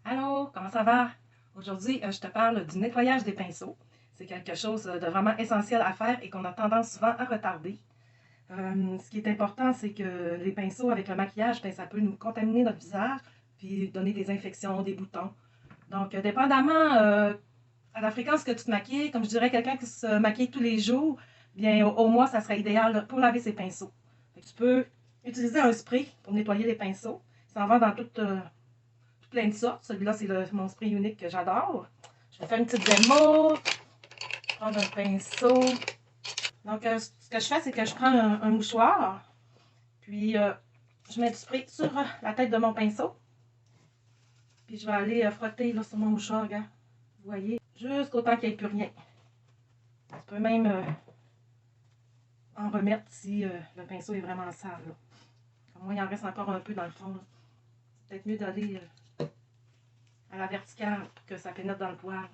Allô, comment ça va? Aujourd'hui, je te parle du nettoyage des pinceaux. C'est quelque chose de vraiment essentiel à faire et qu'on a tendance souvent à retarder. Ce qui est important, c'est que les pinceaux avec le maquillage, ben, ça peut nous contaminer notre visage puis donner des infections, des boutons. Donc, dépendamment à la fréquence que tu te maquilles, comme je dirais, quelqu'un qui se maquille tous les jours, bien, au mois, ça serait idéal pour laver ses pinceaux. Fait que tu peux utiliser un spray pour nettoyer les pinceaux. Ça en va dans plein de sortes. Celui-là, c'est mon spray unique que j'adore. Je vais faire une petite démo. Prendre un pinceau. Donc, ce que je fais, c'est que je prends un mouchoir. Puis, je mets du spray sur la tête de mon pinceau. Puis, je vais aller frotter là, sur mon mouchoir, regarde. Vous voyez, jusqu'au temps qu'il n'y ait plus rien. Tu peux même en remettre si le pinceau est vraiment sale. Là. Comme moi, il en reste encore un peu dans le fond. C'est peut-être mieux d'aller à la verticale pour que ça pénètre dans le poil.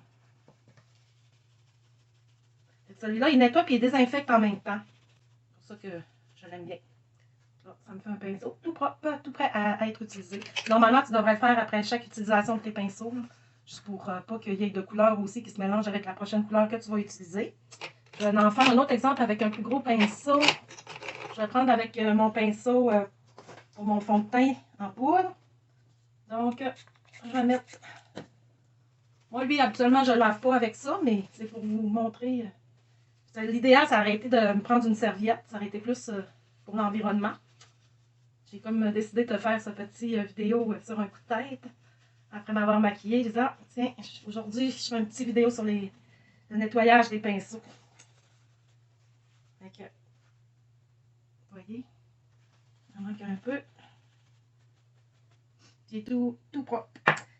Celui-là, il nettoie et il désinfecte en même temps. C'est pour ça que je l'aime bien. Là, ça me fait un pinceau tout propre, tout prêt à être utilisé. Normalement, tu devrais le faire après chaque utilisation de tes pinceaux, là, juste pour pas qu'il y ait de couleurs aussi qui se mélangent avec la prochaine couleur que tu vas utiliser. Je vais en faire un autre exemple avec un plus gros pinceau. Je vais prendre avec mon pinceau pour mon fond de teint en poudre. Donc, je vais mettre... Moi, lui, habituellement, je ne lave pas avec ça, mais c'est pour vous montrer... L'idéal, c'est arrêter de me prendre une serviette. Ça aurait été plus pour l'environnement. J'ai comme décidé de te faire ce petit vidéo sur un coup de tête. Après m'avoir maquillée, je disais, ah, tiens, aujourd'hui, je fais une petite vidéo sur le nettoyage des pinceaux. Fait que, vous voyez, il en manque un peu. J'ai tout propre.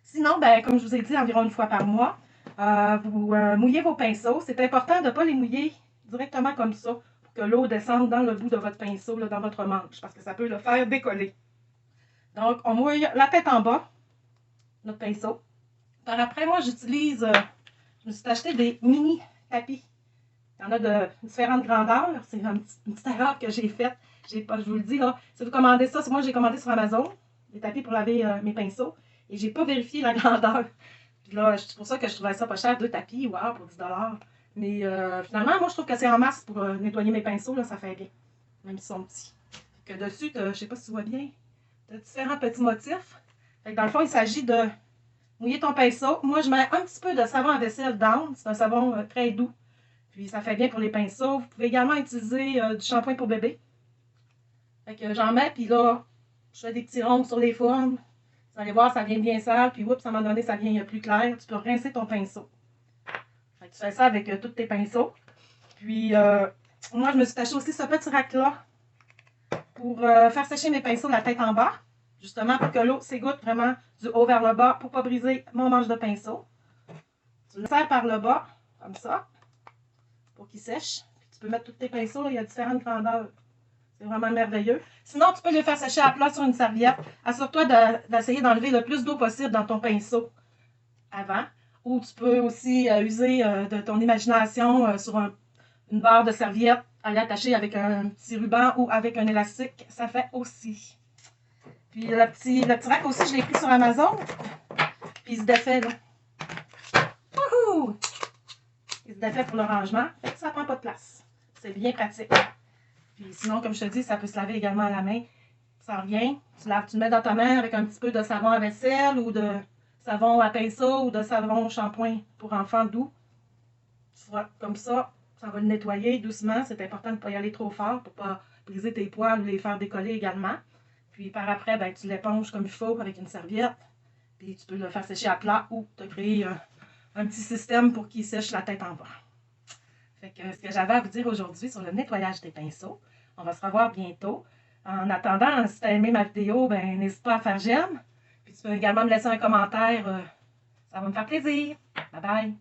Sinon, ben, comme je vous ai dit, environ une fois par mois, vous mouillez vos pinceaux. C'est important de ne pas les mouiller directement comme ça pour que l'eau descende dans le bout de votre pinceau, là, dans votre manche, parce que ça peut le faire décoller. Donc, on mouille la tête en bas, notre pinceau. Par après, moi, j'utilise, je me suis acheté des mini tapis. Il y en a de différentes grandeurs. C'est une petite erreur que j'ai faite. Je vous le dis, là, si vous commandez ça, moi, j'ai commandé sur Amazon, des tapis pour laver mes pinceaux, et j'ai pas vérifié la grandeur. Puis là, c'est pour ça que je trouvais ça pas cher, 2 tapis, wow, pour 10 $. Mais finalement, moi, je trouve que c'est en masse pour nettoyer mes pinceaux, là, ça fait bien, même s'ils sont petits. Que dessus, je sais pas si tu vois bien, tu as différents petits motifs. Fait que dans le fond, il s'agit de mouiller ton pinceau. Moi, je mets un petit peu de savon à vaisselle down. C'est un savon très doux. Puis, ça fait bien pour les pinceaux. Vous pouvez également utiliser du shampoing pour bébé. Fait que j'en mets, puis là, je fais des petits ronds sur les formes. Vous allez voir, ça vient bien sale. Puis, oups, à un moment donné, ça vient plus clair. Tu peux rincer ton pinceau. Fait que tu fais ça avec tous tes pinceaux. Puis, moi, je me suis acheté aussi ce petit rack-là pour faire sécher mes pinceaux de la tête en bas. Justement, pour que l'eau s'égoutte vraiment du haut vers le bas pour ne pas briser mon manche de pinceau. Tu le serres par le bas, comme ça, pour qu'il sèche. Puis tu peux mettre tous tes pinceaux, là, il y a différentes grandeurs. C'est vraiment merveilleux. Sinon, tu peux les faire sécher à plat sur une serviette. Assure-toi d'essayer d'enlever le plus d'eau possible dans ton pinceau avant. Ou tu peux aussi user de ton imagination sur une barre de serviette, aller attacher avec un petit ruban ou avec un élastique. Ça fait aussi. Puis le petit rack aussi, je l'ai pris sur Amazon. Puis il se défait, là. Wouhou! Il se défait pour le rangement. Fait que ça prend pas de place. C'est bien pratique. Puis sinon, comme je te dis, ça peut se laver également à la main. Ça revient. Tu le mets dans ta main avec un petit peu de savon à vaisselle ou de savon à pinceau ou de savon shampoing pour enfants doux. Tu frottes comme ça. Ça va le nettoyer doucement. C'est important de ne pas y aller trop fort pour ne pas briser tes poils ou les faire décoller également. Puis par après, ben, tu l'éponges comme il faut avec une serviette. Puis tu peux le faire sécher à plat ou te créer un petit système pour qu'il sèche la tête en bas. Fait que ce que j'avais à vous dire aujourd'hui sur le nettoyage des pinceaux. On va se revoir bientôt. En attendant, si tu as aimé ma vidéo, ben, n'hésite pas à faire j'aime. Puis tu peux également me laisser un commentaire. Ça va me faire plaisir. Bye bye.